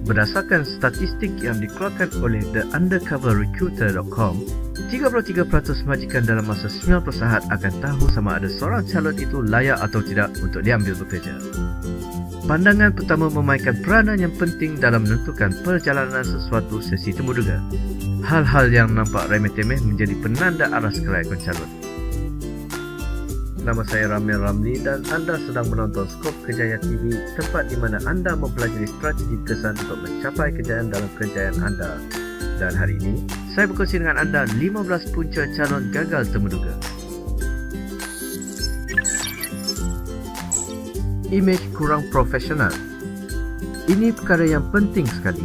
Berdasarkan statistik yang dikeluarkan oleh theundercoverrecruiter.com, 33% majikan dalam masa 90 saat akan tahu sama ada seorang calon itu layak atau tidak untuk diambil bekerja. Pandangan pertama memainkan peranan yang penting dalam menentukan perjalanan sesuatu sesi temuduga. Hal-hal yang nampak remeh-temeh menjadi penanda arah kelayakan calon. Nama saya Ramil Ramli dan anda sedang menonton Skop Kejayaan TV, tempat di mana anda mempelajari strategi kesan untuk mencapai kejayaan dalam kerjayaan anda. Dan hari ini, saya berkongsi dengan anda 15 punca calon gagal temuduga. Imej kurang profesional. Ini perkara yang penting sekali.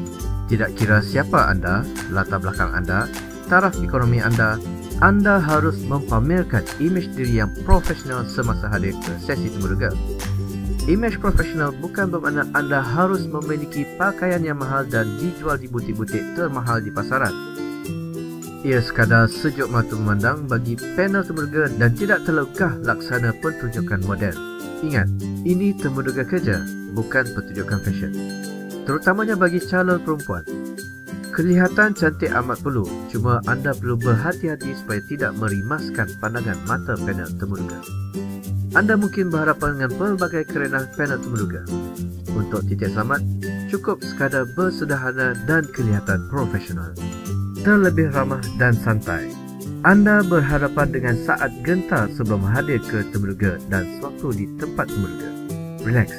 Tidak kira siapa anda, latar belakang anda, taraf ekonomi anda harus mempamerkan imej diri yang profesional semasa hadir ke sesi temuduga. Imej profesional bukan bermakna anda harus memiliki pakaian yang mahal dan dijual di butik-butik termahal di pasaran. Ia sekadar sejuk mata memandang bagi panel temuduga dan tidak terlegah laksana pertunjukan model. Ingat, ini temuduga kerja, bukan pertunjukan fashion. Terutamanya bagi calon perempuan. Kelihatan cantik amat perlu, cuma anda perlu berhati-hati supaya tidak merimaskan pandangan mata panel temuduga. Anda mungkin berhadapan dengan pelbagai kerenah panel temuduga. Untuk titik selamat, cukup sekadar bersederhana dan kelihatan profesional. Terlebih ramah dan santai. Anda berhadapan dengan saat gentar sebelum hadir ke temuduga dan sewaktu di tempat temuduga. Relax.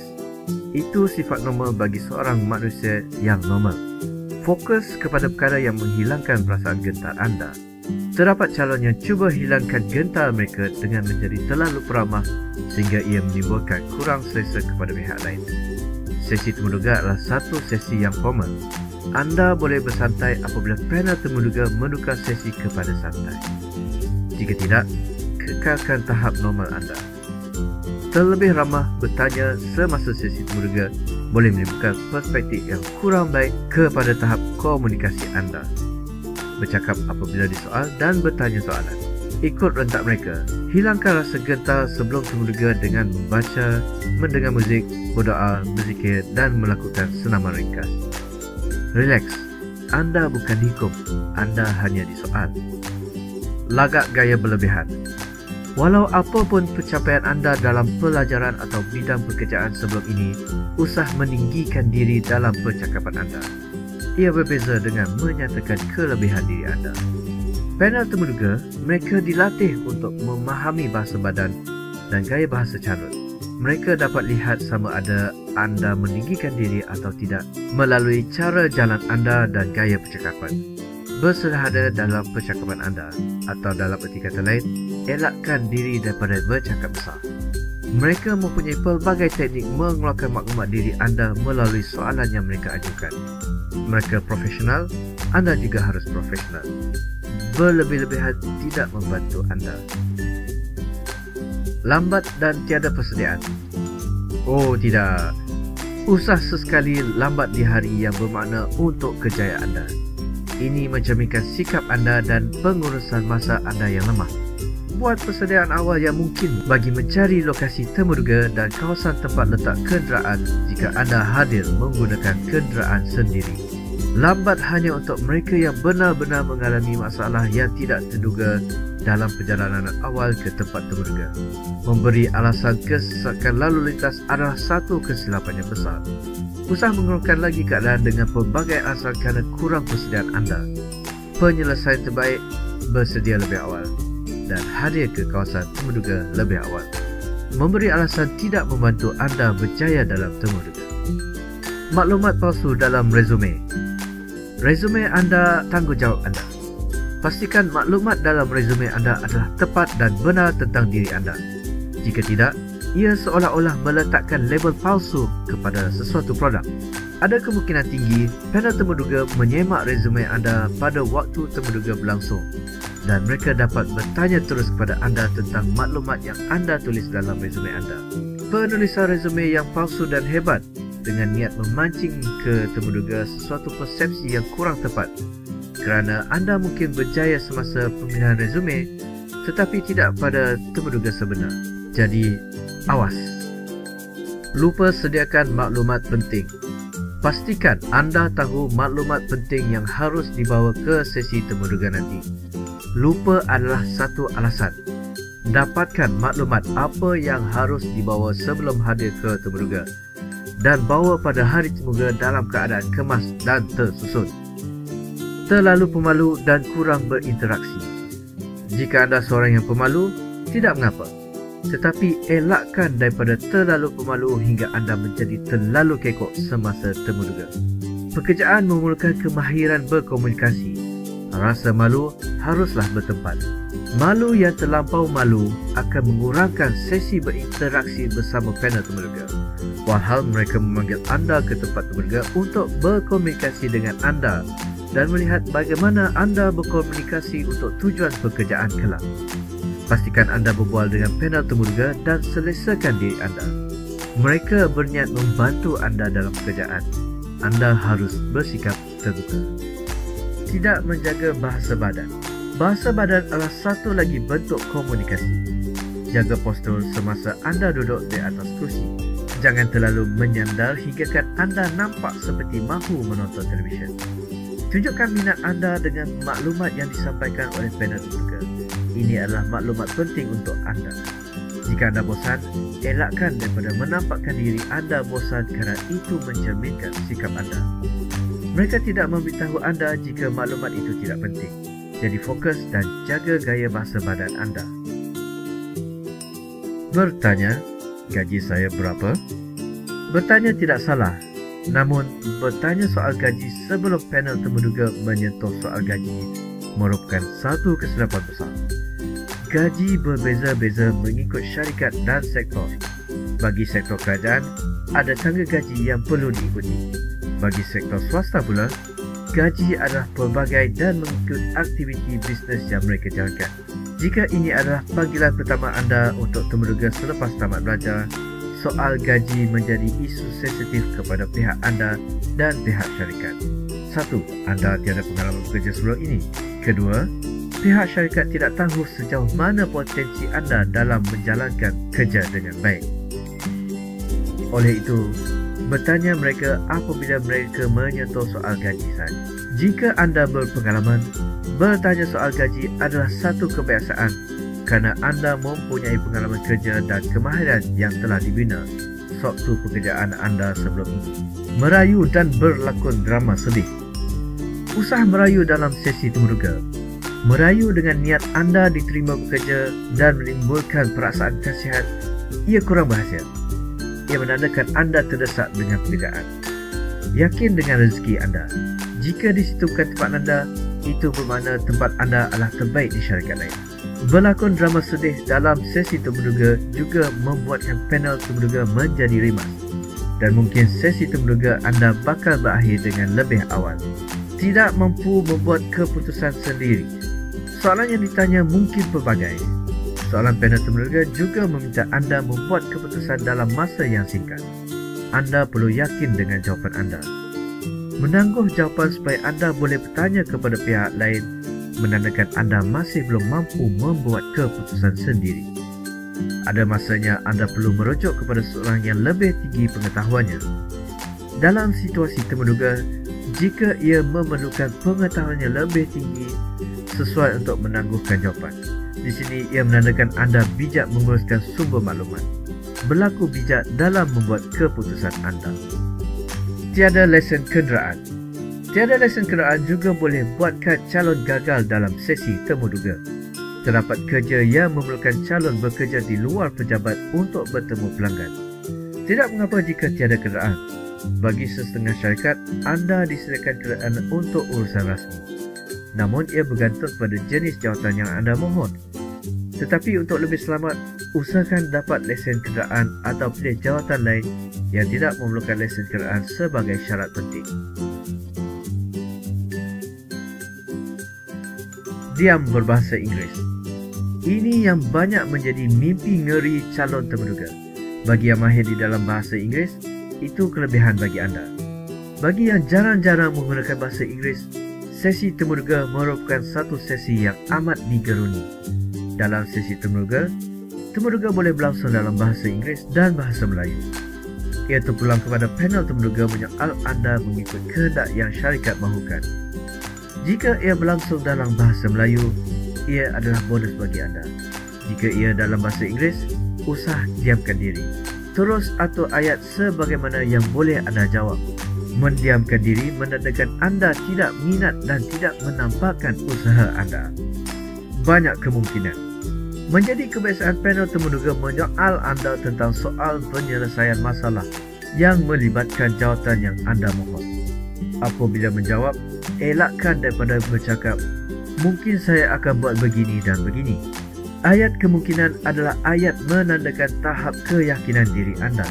Itu sifat normal bagi seorang manusia yang normal. Fokus kepada perkara yang menghilangkan perasaan gentar anda. Terdapat calon yang cuba hilangkan gentar mereka dengan menjadi terlalu peramah sehingga ia menimbulkan kurang selesa kepada pihak lain. Sesi temuduga adalah satu sesi yang formal. Anda boleh bersantai apabila panel temuduga menukar sesi kepada santai. Jika tidak, kekalkan tahap normal anda. Terlebih ramah bertanya semasa sesi temuduga boleh menimbulkan perspektif yang kurang baik kepada tahap komunikasi anda. Bercakap apabila disoal dan bertanya soalan. Ikut rentak mereka. Hilangkan rasa gentar sebelum temuduga dengan membaca, mendengar muzik, berdoa, berzikir dan melakukan senaman ringkas. Relax. Anda bukan dihukum. Anda hanya disoal. Lagak gaya berlebihan. Walau apapun pencapaian anda dalam pelajaran atau bidang pekerjaan sebelum ini, usah meninggikan diri dalam percakapan anda. Ia berbeza dengan menyatakan kelebihan diri anda. Panel temuduga, mereka dilatih untuk memahami bahasa badan dan gaya bahasa calon. Mereka dapat lihat sama ada anda meninggikan diri atau tidak melalui cara jalan anda dan gaya percakapan. Bersederhana dalam percakapan anda, atau dalam erti kata lain, elakkan diri daripada bercakap besar. Mereka mempunyai pelbagai teknik mengeluarkan maklumat diri anda melalui soalan yang mereka ajukan. Mereka profesional, anda juga harus profesional. Berlebih-lebihan tidak membantu anda. Lambat dan tiada persediaan. Oh tidak, usah sesekali lambat di hari yang bermakna untuk kejayaan anda. Ini mencerminkan sikap anda dan pengurusan masa anda yang lemah. Buat persediaan awal yang mungkin bagi mencari lokasi temuduga dan kawasan tempat letak kenderaan jika anda hadir menggunakan kenderaan sendiri. Lambat hanya untuk mereka yang benar-benar mengalami masalah yang tidak terduga dalam perjalanan awal ke tempat temuduga. Memberi alasan kesesakan lalu lintas adalah satu kesilapan yang besar. Usah mengeluhkan lagi keadaan dengan pelbagai alasan kerana kurang persediaan anda. Penyelesaian terbaik, bersedia lebih awal dan hadir ke kawasan temuduga lebih awal. Memberi alasan tidak membantu anda berjaya dalam temuduga. Maklumat palsu dalam resume. Resume anda tanggungjawab anda. Pastikan maklumat dalam resume anda adalah tepat dan benar tentang diri anda. Jika tidak, ia seolah-olah meletakkan label palsu kepada sesuatu produk. Ada kemungkinan tinggi panel temuduga menyemak resume anda pada waktu temuduga berlangsung dan mereka dapat bertanya terus kepada anda tentang maklumat yang anda tulis dalam resume anda. Penulisan resume yang palsu dan hebat dengan niat memancing ke temuduga sesuatu persepsi yang kurang tepat kerana anda mungkin berjaya semasa pemilihan resume tetapi tidak pada temuduga sebenar. Jadi, awas. Lupa sediakan maklumat penting. Pastikan anda tahu maklumat penting yang harus dibawa ke sesi temuduga nanti. Lupa adalah satu alasan. Dapatkan maklumat apa yang harus dibawa sebelum hadir ke temuduga dan bawa pada hari temuduga dalam keadaan kemas dan tersusun. Terlalu pemalu dan kurang berinteraksi. Jika anda seorang yang pemalu, tidak mengapa. Tetapi elakkan daripada terlalu pemalu hingga anda menjadi terlalu kekok semasa temuduga. Pekerjaan memerlukan kemahiran berkomunikasi. Rasa malu haruslah bertempat. Malu yang terlampau malu akan mengurangkan sesi berinteraksi bersama panel temuduga. Walhal mereka memanggil anda ke tempat temuduga untuk berkomunikasi dengan anda dan melihat bagaimana anda berkomunikasi untuk tujuan pekerjaan kelak. Pastikan anda berbual dengan panel temuduga dan selesakan diri anda. Mereka berniat membantu anda dalam pekerjaan. Anda harus bersikap terbuka. Tidak menjaga bahasa badan. Bahasa badan adalah satu lagi bentuk komunikasi. Jaga postur semasa anda duduk di atas kursi. Jangan terlalu menyandar hinggakan anda nampak seperti mahu menonton televisyen. Tunjukkan minat anda dengan maklumat yang disampaikan oleh panel temuduga. Ini adalah maklumat penting untuk anda. Jika anda bosan, elakkan daripada menampakkan diri anda bosan kerana itu mencerminkan sikap anda. Mereka tidak memberitahu anda jika maklumat itu tidak penting. Jadi fokus dan jaga gaya bahasa badan anda. Bertanya, gaji saya berapa? Bertanya tidak salah. Namun, bertanya soal gaji sebelum panel temuduga menyentuh soal gaji merupakan satu kesilapan besar. Gaji berbeza-beza mengikut syarikat dan sektor. Bagi sektor kerajaan, ada tangga gaji yang perlu diikuti. Bagi sektor swasta pula, gaji adalah pelbagai dan mengikut aktiviti bisnes yang mereka jalankan. Jika ini adalah panggilan pertama anda untuk temuduga selepas tamat belajar, soal gaji menjadi isu sensitif kepada pihak anda dan pihak syarikat. 1. Anda tiada pengalaman bekerja sebelum ini. Kedua, pihak syarikat tidak tahu sejauh mana potensi anda dalam menjalankan kerja dengan baik. Oleh itu, bertanya mereka apabila mereka menyentuh soal gaji saja. Jika anda berpengalaman, bertanya soal gaji adalah satu kebiasaan kerana anda mempunyai pengalaman kerja dan kemahiran yang telah dibina sewaktu pekerjaan anda sebelum ini. Merayu dan berlakon drama sedih. Usah merayu dalam sesi temuduga. Merayu dengan niat anda diterima bekerja dan menimbulkan perasaan kasihan, ia kurang berhasil. Ia menandakan anda terdesak dengan pekerjaan. Yakin dengan rezeki anda. Jika di situ bukan tempat anda, itu bermakna tempat anda adalah terbaik di syarikat lain. Berlakon drama sedih dalam sesi temuduga juga membuatkan panel temuduga menjadi rimas. Dan mungkin sesi temuduga anda bakal berakhir dengan lebih awal. Tidak mampu membuat keputusan sendiri. Soalan yang ditanya mungkin pelbagai. Soalan panel temuduga juga meminta anda membuat keputusan dalam masa yang singkat. Anda perlu yakin dengan jawapan anda. Menangguh jawapan supaya anda boleh bertanya kepada pihak lain menandakan anda masih belum mampu membuat keputusan sendiri. Ada masanya anda perlu merujuk kepada seorang yang lebih tinggi pengetahuannya. Dalam situasi temuduga, jika ia memerlukan pengetahuannya lebih tinggi sesuai untuk menangguhkan jawapan. Di sini ia menandakan anda bijak menguruskan sumber maklumat. Berlaku bijak dalam membuat keputusan anda. Tiada lesen kenderaan. Tiada lesen kenderaan juga boleh buatkan calon gagal dalam sesi temuduga. Terdapat kerja yang memerlukan calon bekerja di luar pejabat untuk bertemu pelanggan. Tidak mengapa jika tiada kenderaan. Bagi sesetengah syarikat, anda disediakan kenderaan untuk urusan rasmi. Namun ia bergantung pada jenis jawatan yang anda mohon. Tetapi untuk lebih selamat, usahakan dapat lesen kenderaan atau pilih jawatan lain yang tidak memerlukan lesen kenderaan sebagai syarat penting. Diam berbahasa Inggeris. Ini yang banyak menjadi mimpi ngeri calon temuduga. Bagi yang mahir di dalam bahasa Inggeris, itu kelebihan bagi anda. Bagi yang jarang-jarang menggunakan bahasa Inggeris, sesi temuduga merupakan satu sesi yang amat digeruni. Dalam sesi temuduga boleh berlangsung dalam bahasa Inggeris dan bahasa Melayu. ia terpulang kepada panel temuduga menyoal anda mengikut kehendak yang syarikat mahukan. Jika ia berlangsung dalam bahasa Melayu, ia adalah bonus bagi anda. Jika ia dalam bahasa Inggeris, usah diamkan diri. Terus atur ayat sebagaimana yang boleh anda jawab. Mendiamkan diri menandakan anda tidak minat dan tidak menampakkan usaha anda. Banyak kemungkinan. Menjadi kebiasaan panel temuduga menyoal anda tentang soal penyelesaian masalah yang melibatkan jawatan yang anda mohon. Apabila menjawab, elakkan daripada bercakap, mungkin saya akan buat begini dan begini. Ayat kemungkinan adalah ayat menandakan tahap keyakinan diri anda.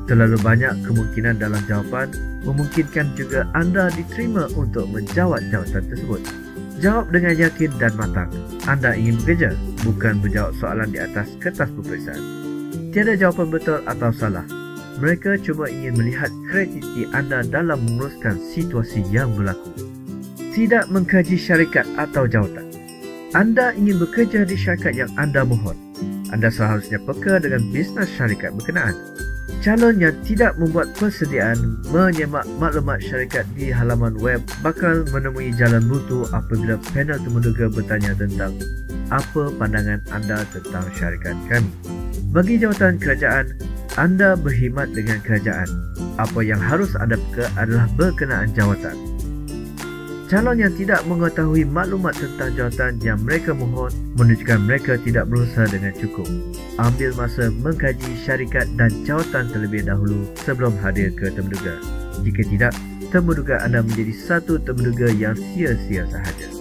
Terlalu banyak kemungkinan dalam jawapan memungkinkan juga anda diterima untuk menjawab jawatan tersebut. Jawab dengan yakin dan matang. Anda ingin bekerja, bukan menjawab soalan di atas kertas peperiksaan. Tiada jawapan betul atau salah. Mereka cuma ingin melihat kreativiti anda dalam menguruskan situasi yang berlaku. Tidak mengkaji syarikat atau jawatan. Anda ingin bekerja di syarikat yang anda mohon. Anda seharusnya peka dengan bisnes syarikat berkenaan. Calon yang tidak membuat persediaan menyemak maklumat syarikat di halaman web bakal menemui jalan buntu apabila panel temuduga bertanya tentang apa pandangan anda tentang syarikat kami. Bagi jawatan kerajaan, anda berkhidmat dengan kerajaan. Apa yang harus anda peka adalah berkenaan jawatan. Calon yang tidak mengetahui maklumat tentang jawatan yang mereka mohon menunjukkan mereka tidak berusaha dengan cukup. Ambil masa mengkaji syarikat dan jawatan terlebih dahulu sebelum hadir ke temuduga. Jika tidak, temuduga anda menjadi satu temuduga yang sia-sia sahaja.